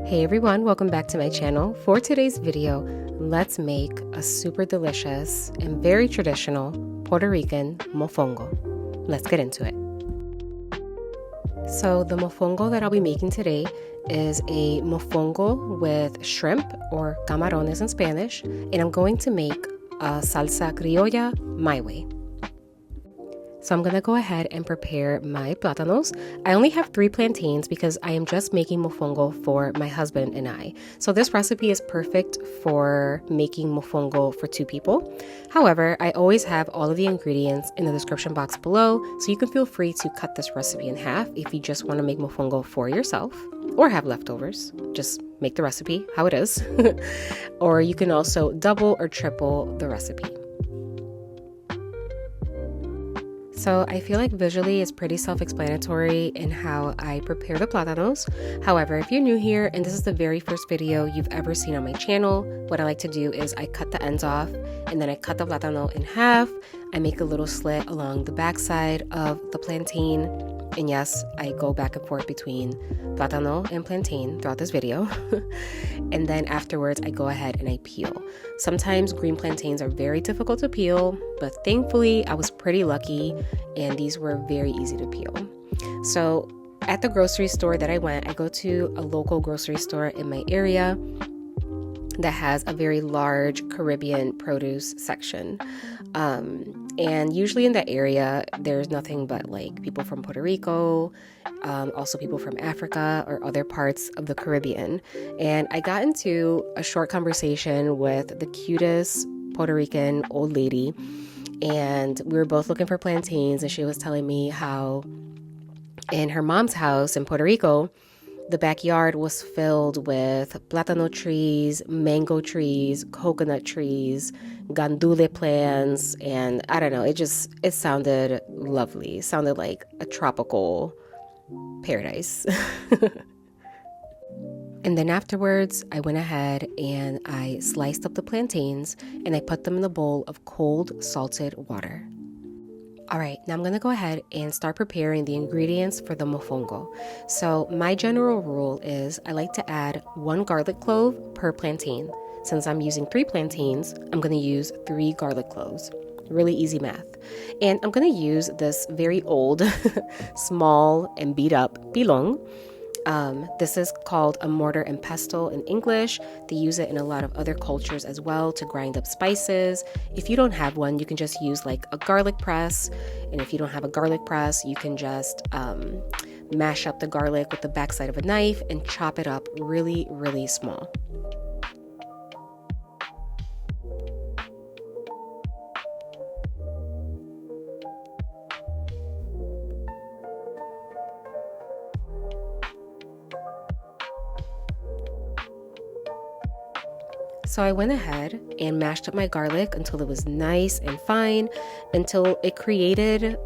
Hey everyone, welcome back to my channel. For today's video, let's make a super delicious and very traditional Puerto Rican mofongo. Let's get into it. So the mofongo that I'll be making today is a mofongo with shrimp, or camarones in Spanish, and I'm going to make a salsa criolla my way. So I'm going to go ahead and prepare my plátanos. I only have 3 plantains because I am just making mofongo for my husband and I. So this recipe is perfect for making mofongo for 2 people. However, I always have all of the ingredients in the description box below, so you can feel free to cut this recipe in half if you just want to make mofongo for yourself or have leftovers. Just make the recipe how it is. Or you can also double or triple the recipe. So I feel like visually it's pretty self-explanatory in how I prepare the plátanos. However, if you're new here and this is the very first video you've ever seen on my channel, what I like to do is I cut the ends off and then I cut the plátano in half. I make a little slit along the backside of the plantain. And yes, I go back and forth between plátano and plantain throughout this video. And then afterwards, I go ahead and I peel. Sometimes green plantains are very difficult to peel, but thankfully I was pretty lucky and these were very easy to peel. So at the grocery store that I went, I go to a local grocery store in my area that has a very large Caribbean produce section. And usually in that area, there's nothing but like people from Puerto Rico, also people from Africa or other parts of the Caribbean. And I got into a short conversation with the cutest Puerto Rican old lady, and we were both looking for plantains, and she was telling me how in her mom's house in Puerto Rico, the backyard was filled with plátano trees, mango trees, coconut trees, gandule plants, and I don't know, it sounded lovely. It sounded like a tropical paradise. And then afterwards, I went ahead and I sliced up the plantains and I put them in a bowl of cold salted water. All right, now I'm going to go ahead and start preparing the ingredients for the mofongo. So my general rule is I like to add 1 garlic clove per plantain. Since I'm using 3 plantains, I'm going to use 3 garlic cloves. Really easy math. And I'm going to use this very old, small and beat up pilon. This is called a mortar and pestle in English. They use it in a lot of other cultures as well to grind up spices. If you don't have one, you can just use like a garlic press. And if you don't have a garlic press, you can just mash up the garlic with the backside of a knife and chop it up really, really small. So I went ahead and mashed up my garlic until it was nice and fine, until it created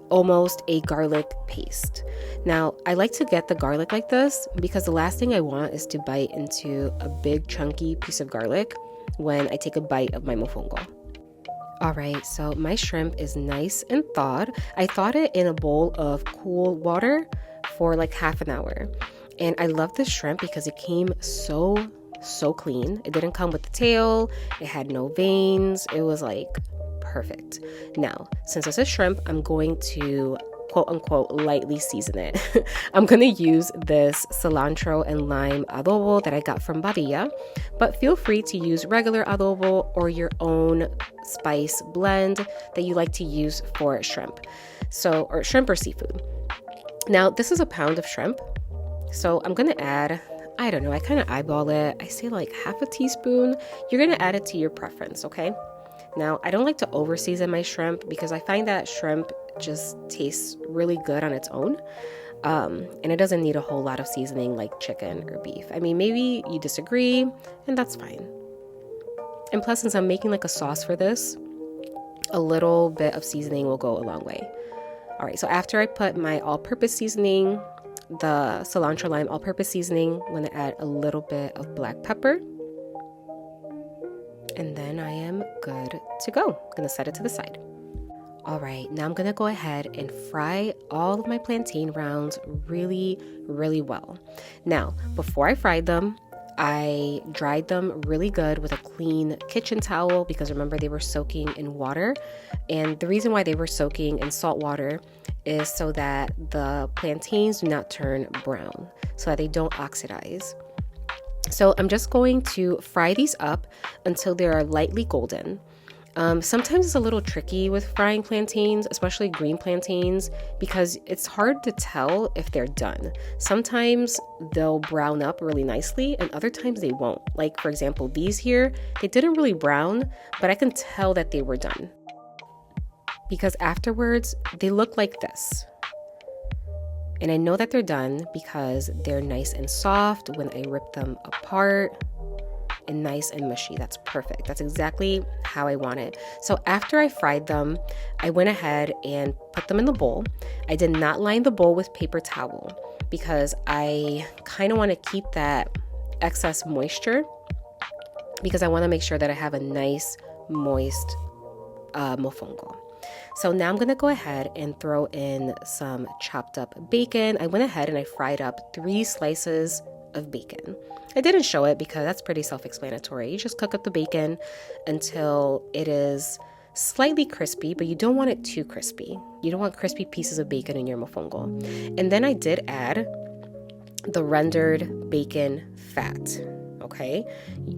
almost a garlic paste. Now, I like to get the garlic like this because the last thing I want is to bite into a big chunky piece of garlic when I take a bite of my mofongo. All right, so my shrimp is nice and thawed. I thawed it in a bowl of cool water for like half an hour. And I love this shrimp because it came so clean. It didn't come with the tail. It had no veins. It was like perfect. Now, since this is shrimp, I'm going to quote unquote lightly season it. I'm going to use this cilantro and lime adobo that I got from Badilla, but feel free to use regular adobo or your own spice blend that you like to use for shrimp. So, or shrimp or seafood. Now, this is a pound of shrimp. So I'm going to add, I don't know, I kind of eyeball it. I say like half a teaspoon. You're going to add it to your preference, okay? Now, I don't like to over season my shrimp because I find that shrimp just tastes really good on its own. And it doesn't need a whole lot of seasoning like chicken or beef. I mean, maybe you disagree, and that's fine. And plus, since I'm making like a sauce for this, a little bit of seasoning will go a long way. All right, so after I put my all-purpose seasoning, the cilantro lime all-purpose seasoning, I'm going to add a little bit of black pepper. And then I am good to go. I'm going to set it to the side. All right, now I'm gonna go ahead and fry all of my plantain rounds really, really well. Now, before I fried them, I dried them really good with a clean kitchen towel because remember they were soaking in water. And the reason why they were soaking in salt water is so that the plantains do not turn brown, so that they don't oxidize. So I'm just going to fry these up until they are lightly golden. Sometimes it's a little tricky with frying plantains, especially green plantains, because it's hard to tell if they're done. Sometimes they'll brown up really nicely and other times they won't. Like for example, these here, they didn't really brown, but I can tell that they were done because afterwards they look like this. And I know that they're done because they're nice and soft when I rip them apart. And nice and mushy. That's perfect. That's exactly how I want it. So after I fried them, I went ahead and put them in the bowl. I did not line the bowl with paper towel because I kind of want to keep that excess moisture because I want to make sure that I have a nice moist mofongo. So now I'm going to go ahead and throw in some chopped up bacon. I went ahead and I fried up 3 slices of bacon. I didn't show it because that's pretty self-explanatory. You just cook up the bacon until it is slightly crispy, but you don't want it too crispy. You don't want crispy pieces of bacon in your mofongo. And then I did add the rendered bacon fat. Okay,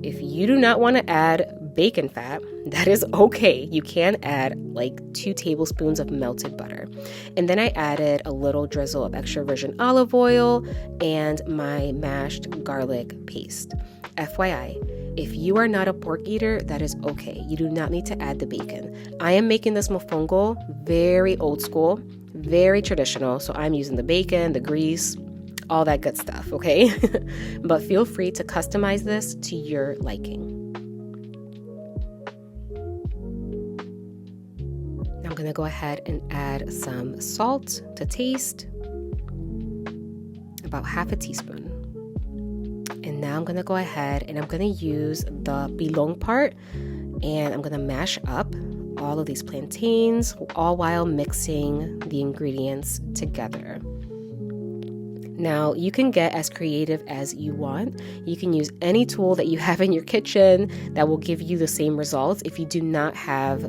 if you do not want to add bacon fat, that is okay. You can add like 2 tablespoons of melted butter. And then I added a little drizzle of extra virgin olive oil and my mashed garlic paste. FYI, if you are not a pork eater, that is okay. You do not need to add the bacon. I am making this mofongo very old school, very traditional. So I'm using the bacon, the grease, all that good stuff, okay? But feel free to customize this to your liking. Now I'm gonna go ahead and add some salt to taste, about half a teaspoon. And now I'm gonna go ahead and I'm gonna use the pilon part and I'm gonna mash up all of these plantains, all while mixing the ingredients together. Now, you can get as creative as you want. You can use any tool that you have in your kitchen that will give you the same results. If you do not have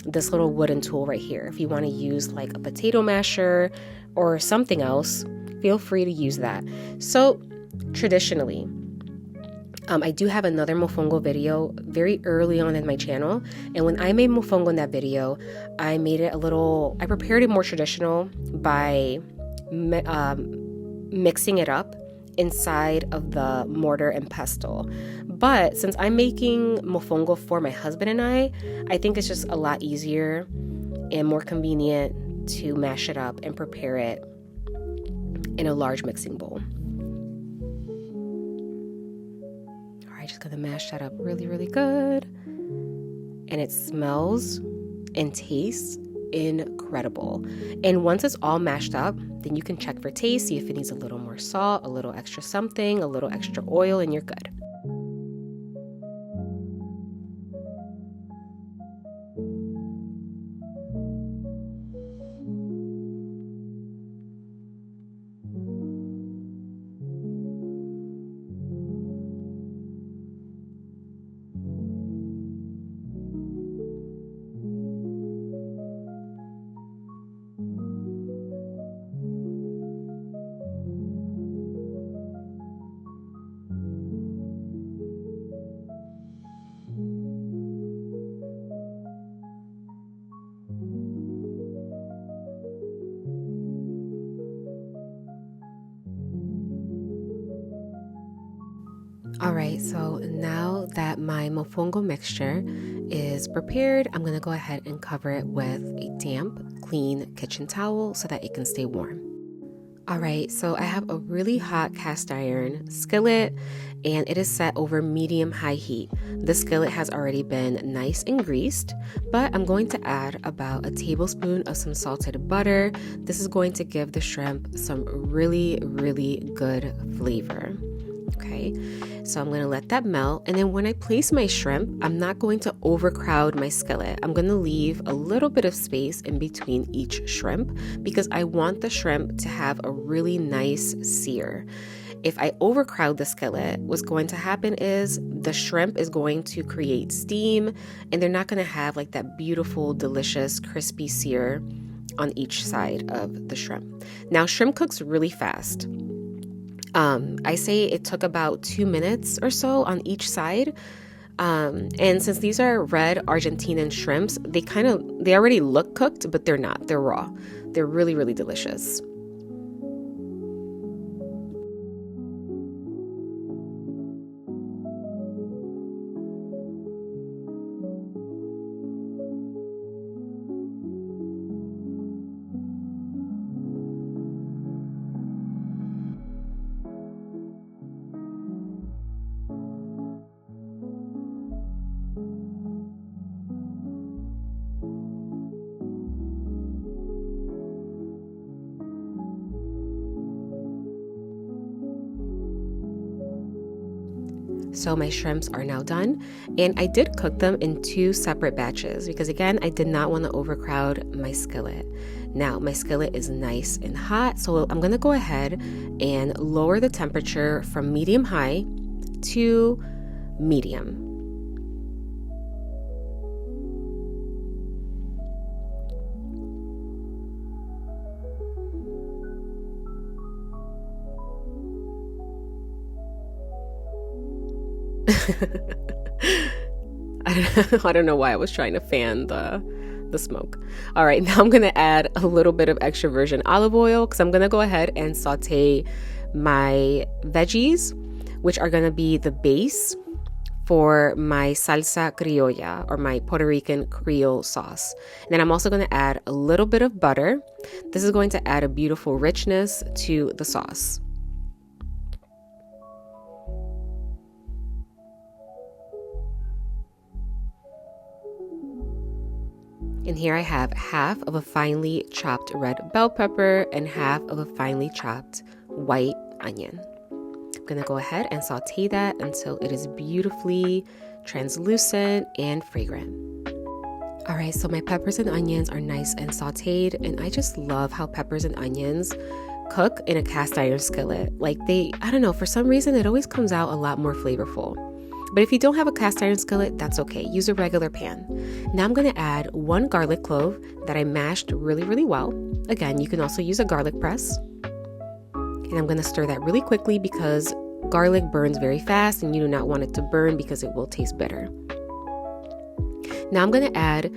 this little wooden tool right here, if you want to use like a potato masher or something else, feel free to use that. So, traditionally, I do have another mofongo video very early on in my channel. And when I made mofongo in that video, I prepared it more traditional by mixing it up inside of the mortar and pestle. But since I'm making mofongo for my husband and I think it's just a lot easier and more convenient to mash it up and prepare it in a large mixing bowl. All right, just gonna mash that up really, really good. And it smells and tastes incredible. And once it's all mashed up, then you can check for taste, see if it needs a little more salt, a little extra something, a little extra oil, and you're good. All right, so now that my mofongo mixture is prepared, I'm gonna go ahead and cover it with a damp, clean kitchen towel so that it can stay warm. All right, so I have a really hot cast iron skillet and it is set over medium-high heat. The skillet has already been nice and greased, but I'm going to add about a tablespoon of some salted butter. This is going to give the shrimp some really, really good flavor. Okay, so I'm gonna let that melt. And then when I place my shrimp, I'm not going to overcrowd my skillet. I'm gonna leave a little bit of space in between each shrimp because I want the shrimp to have a really nice sear. If I overcrowd the skillet, what's going to happen is the shrimp is going to create steam and they're not going to have like that beautiful, delicious, crispy sear on each side of the shrimp. Now, shrimp cooks really fast. I say it took about 2 minutes or so on each side. And since these are red Argentinian shrimps, they already look cooked, but they're not. They're raw. They're really, really delicious. So my shrimps are now done, and I did cook them in 2 separate batches because again, I did not want to overcrowd my skillet. Now my skillet is nice and hot, so I'm going to go ahead and lower the temperature from medium high to medium. I don't know why I was trying to fan the smoke. All right, now I'm gonna add a little bit of extra virgin olive oil because I'm gonna go ahead and saute my veggies, which are gonna be the base for my salsa criolla or my Puerto Rican Creole sauce. And then I'm also gonna add a little bit of butter. This is going to add a beautiful richness to the sauce. And here I have half of a finely chopped red bell pepper and half of a finely chopped white onion. I'm gonna go ahead and saute that until it is beautifully translucent and fragrant. All right, so my peppers and onions are nice and sauteed, and I just love how peppers and onions cook in a cast iron skillet. I don't know, for some reason it always comes out a lot more flavorful. But if you don't have a cast iron skillet, that's okay. Use a regular pan. Now I'm going to add 1 garlic clove that I mashed really, really well. Again, you can also use a garlic press. And I'm going to stir that really quickly because garlic burns very fast and you do not want it to burn because it will taste bitter. Now I'm going to add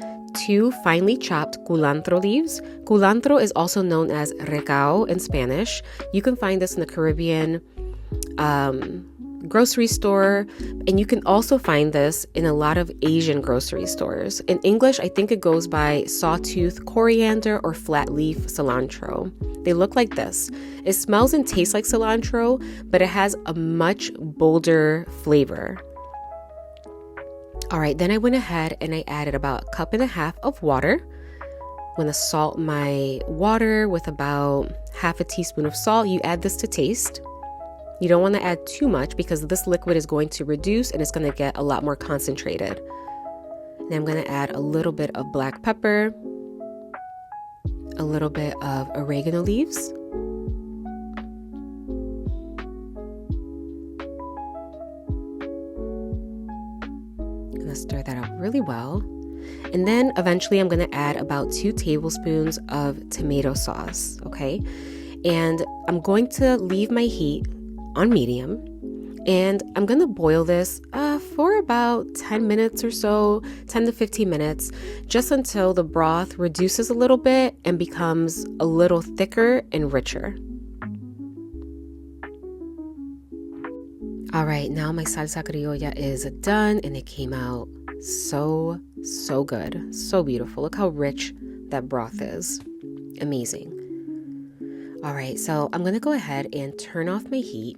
2 finely chopped culantro leaves. Culantro is also known as recao in Spanish. You can find this in the Caribbean grocery store, and you can also find this in a lot of Asian grocery stores. In English, I think it goes by sawtooth coriander or flat leaf cilantro. They look like this. It smells and tastes like cilantro, but it has a much bolder flavor. All right, then I went ahead and I added about 1.5 cups of water. I'm going to salt my water with about half a teaspoon of salt. You add this to taste. You don't want to add too much because this liquid is going to reduce and it's going to get a lot more concentrated. And I'm going to add a little bit of black pepper, a little bit of oregano leaves, I'm going to stir that up really well. And then eventually I'm going to add about 2 tablespoons of tomato sauce, okay? And I'm going to leave my heat on medium, and I'm gonna boil this for about 10 minutes or so, 10 to 15 minutes, just until the broth reduces a little bit and becomes a little thicker and richer. All right, now my salsa criolla is done and it came out so good, so beautiful. Look how rich that broth is. Amazing. All right, so I'm gonna go ahead and turn off my heat,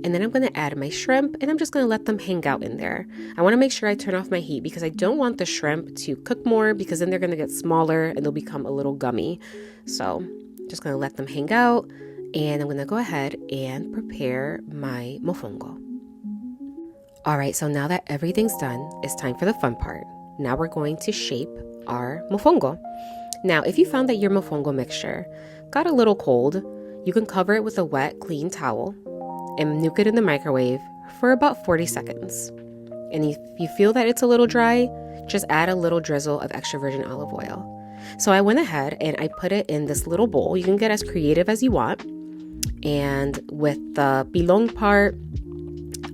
and then I'm gonna add my shrimp, and I'm just gonna let them hang out in there. I wanna make sure I turn off my heat because I don't want the shrimp to cook more because then they're gonna get smaller and they'll become a little gummy. So just gonna let them hang out, And I'm gonna go ahead and prepare my mofongo. All right, so now that everything's done, it's time for the fun part. Now we're going to shape our mofongo. Now, if you found that your mofongo mixture got a little cold, you can cover it with a wet, clean towel and nuke it in the microwave for about 40 seconds. And if you feel that it's a little dry, just add a little drizzle of extra virgin olive oil. So I went ahead and I put it in this little bowl. You can get as creative as you want. And with the pilong part,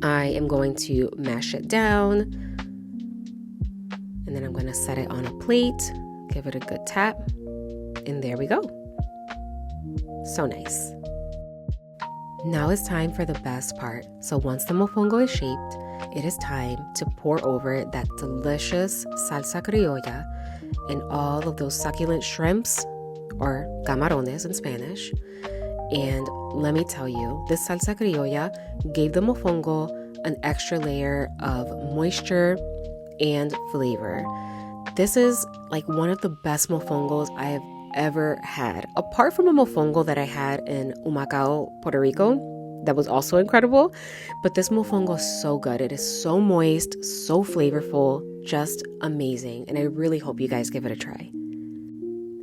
I am going to mash it down. And then I'm going to set it on a plate, give it a good tap. And there we go. So nice. Now it's time for the best part. So once the mofongo is shaped, it is time to pour over that delicious salsa criolla and all of those succulent shrimps, or camarones in Spanish. And let me tell you, this salsa criolla gave the mofongo an extra layer of moisture and flavor. This is like one of the best mofongos I have ever had. Apart from a mofongo that I had in Humacao, Puerto Rico, that was also incredible. But this mofongo is so good. It is so moist, so flavorful, just amazing. And I really hope you guys give it a try.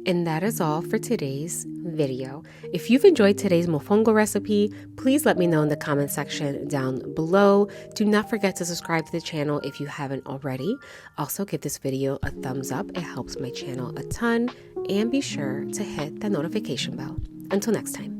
And that is all for today's video. If you've enjoyed today's mofongo recipe, please let me know in the comment section down below. Do not forget to subscribe to the channel if you haven't already. Also, give this video a thumbs up. It helps my channel a ton. And be sure to hit that notification bell. Until next time.